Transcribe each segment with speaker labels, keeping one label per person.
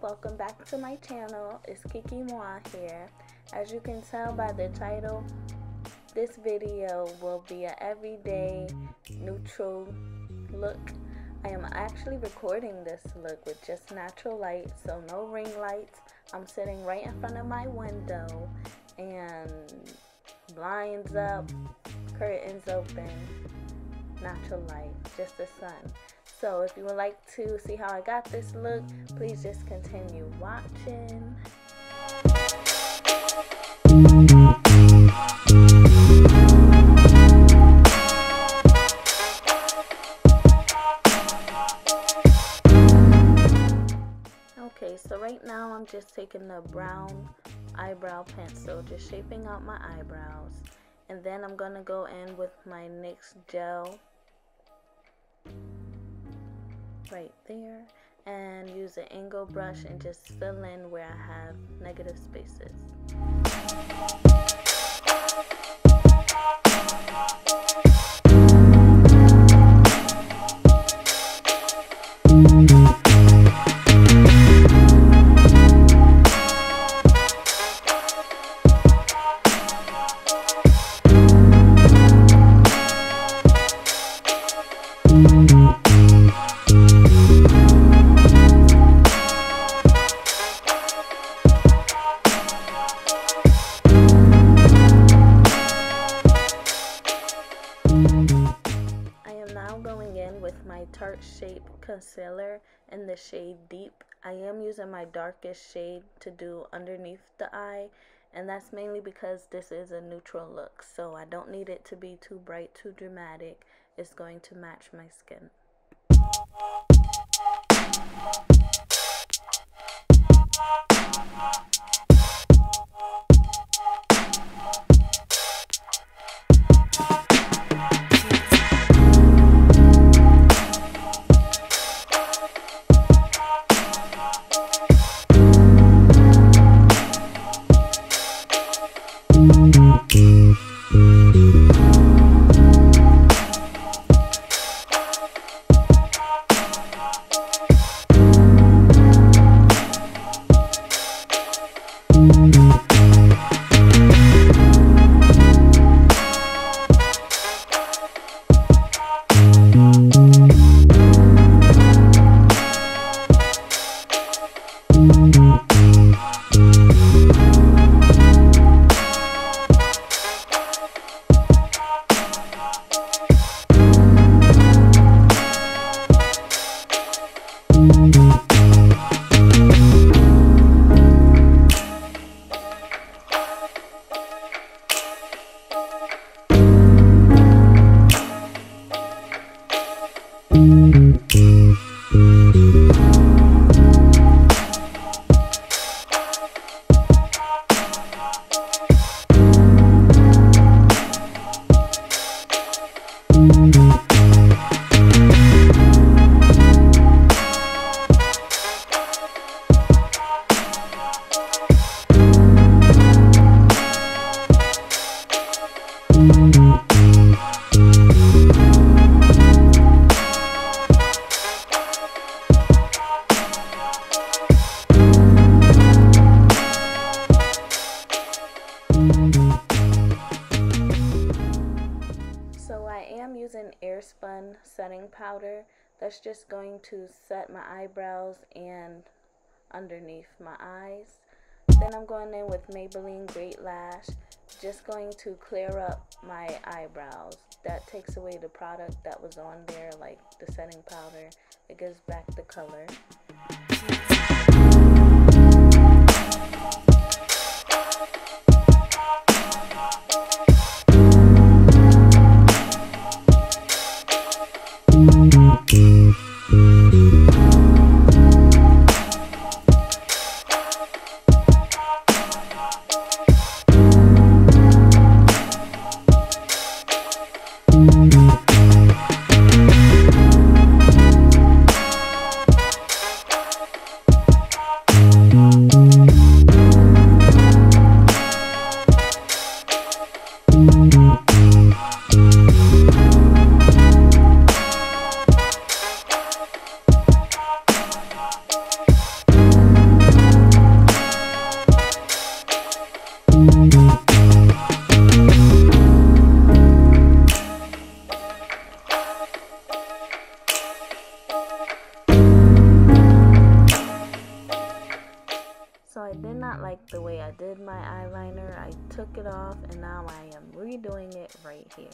Speaker 1: welcome back to my channel. It's Kiki Moi here. As you can tell by the title, this video will be an everyday neutral look. I am actually recording this look with just natural light, so no ring lights. I'm sitting right in front of my window and blinds up, curtains open, natural light, just the sun. So if you would like to see how I got this look, please just continue watching. Okay, so right now I'm just taking the brown eyebrow pencil, just shaping out my eyebrows. And then I'm going to go in with my NYX gel right there and use an angle brush and just fill in where I have negative spaces. With my Tarte Shape concealer in the shade Deep. I am using my darkest shade to do underneath the eye, and that's mainly because this is a neutral look, so I don't need it to be too bright, too dramatic. It's going to match my skin. Using Airspun setting powder that's just going to set my eyebrows and underneath my eyes. Then I'm going in with Maybelline Great Lash, just going to clear up my eyebrows. That takes away the product that was on there, like the setting powder. It gives back the color. not like the way I did my eyeliner. I took it off and now I am redoing it right here.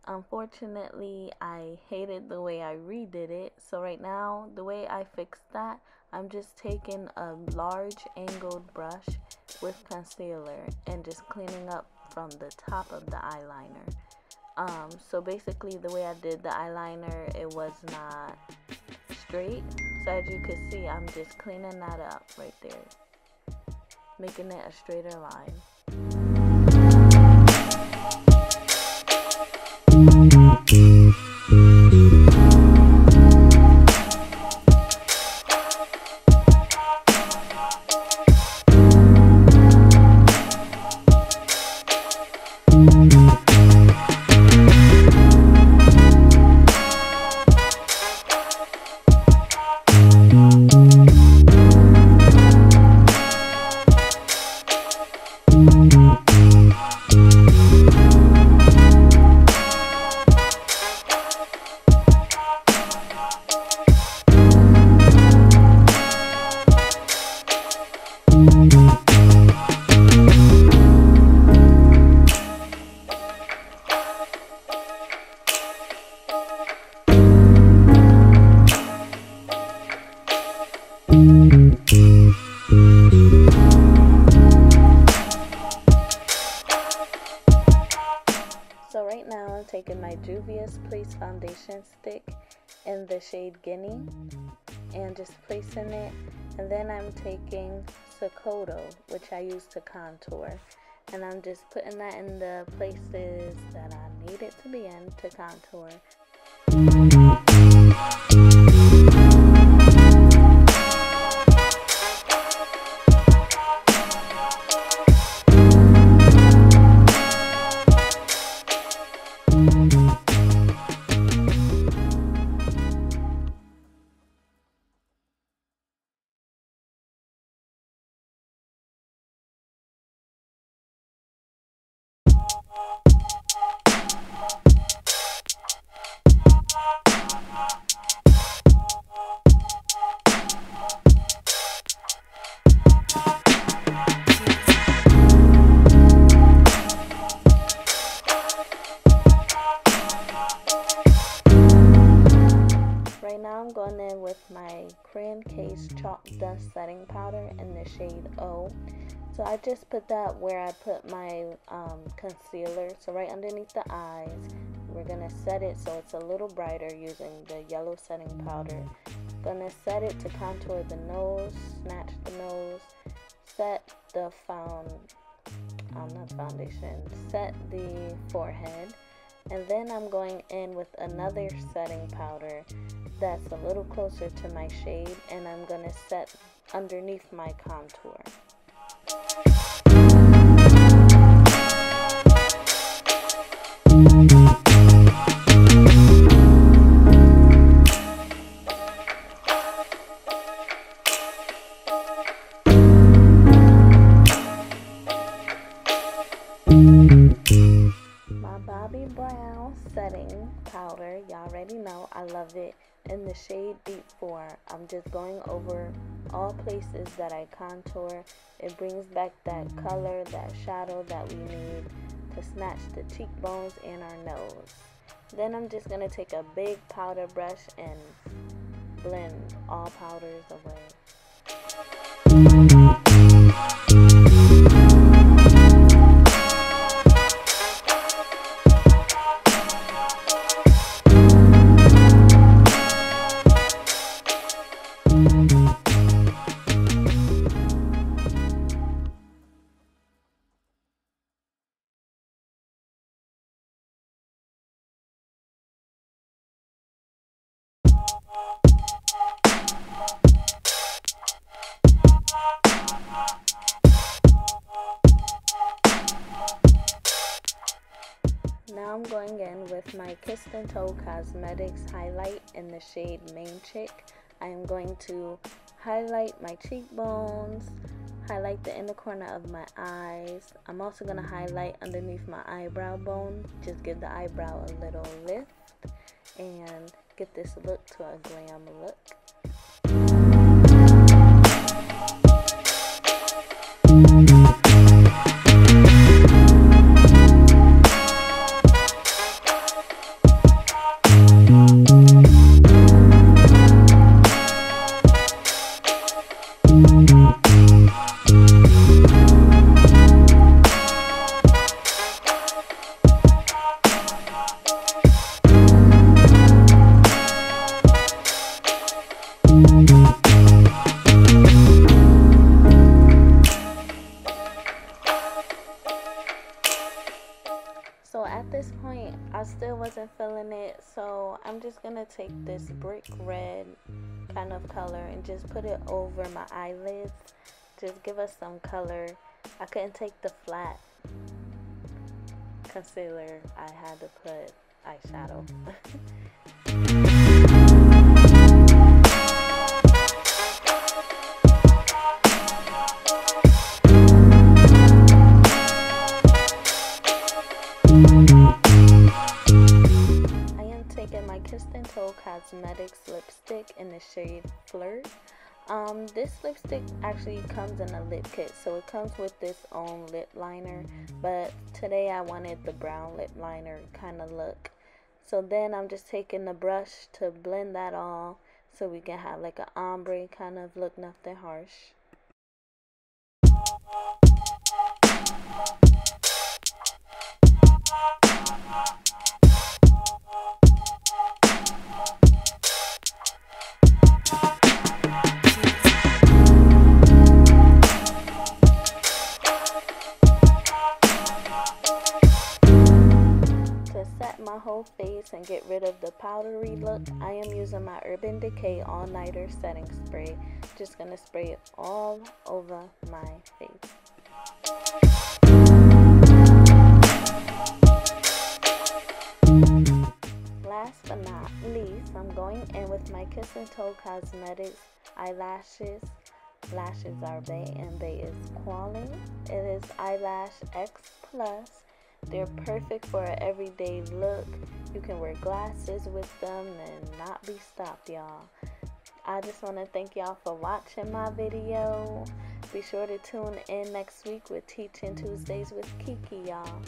Speaker 1: Unfortunately, I hated the way I redid it, so right now, the way I fixed that, I'm just taking a large angled brush with concealer and just cleaning up from the top of the eyeliner. So basically the way I did the eyeliner, it was not straight, so as you can see, I'm just cleaning that up right there, making it a straighter line. So right now I'm taking my Juvias Place foundation stick in the shade Guinea and just placing it, and then I'm taking Sokoto, which I use to contour, and I'm just putting that in the places that I need it to be in to contour. I'm going in with my crayon case chalk dust setting powder in the shade O. So I just put that where I put my concealer, so right underneath the eyes. We're going to set it so it's a little brighter using the yellow setting powder. Going to set it to contour the nose, snatch the nose, set the set the forehead. And then I'm going in with another setting powder that's a little closer to my shade, and I'm going to set underneath my contour. My Bobbi Brown setting powder, y'all already know I love it, in the shade Deep 4. I'm just going over all places that I contour. It brings back that color, that shadow that we need to snatch the cheekbones and our nose. Then I'm just going to take a big powder brush and blend all powders away. going in with my Kiss and Toe Cosmetics highlight in the shade Main Chick. I am going to highlight my cheekbones, highlight the inner corner of my eyes. I'm also going to highlight underneath my eyebrow bone, just give the eyebrow a little lift and get this look to a glam look. So at this point, I still wasn't feeling it, so I'm just going to take this brick red kind of color and just put it over my eyelids. Just give us some color. I couldn't take the flat concealer. I had to put eyeshadow. Kiss and Toe Cosmetics lipstick in the shade Flirt. This lipstick actually comes in a lip kit, so it comes with this own lip liner, but today I wanted the brown lip liner kind of look. So then I'm just taking the brush to blend that all so we can have like an ombre kind of look, nothing harsh. My whole face and get rid of the powdery look, I am using my Urban Decay All Nighter Setting Spray. Just gonna spray it all over my face. Last but not least, I'm going in with my Kiss and Toe Cosmetics eyelashes. Lashes are they, and they is Qualling. It is Eyelash X Plus. They're perfect for an everyday look. You can wear glasses with them and not be stopped, y'all. I just want to thank y'all for watching my video. Be sure to tune in next week with Teaching Tuesdays with Kiki, y'all.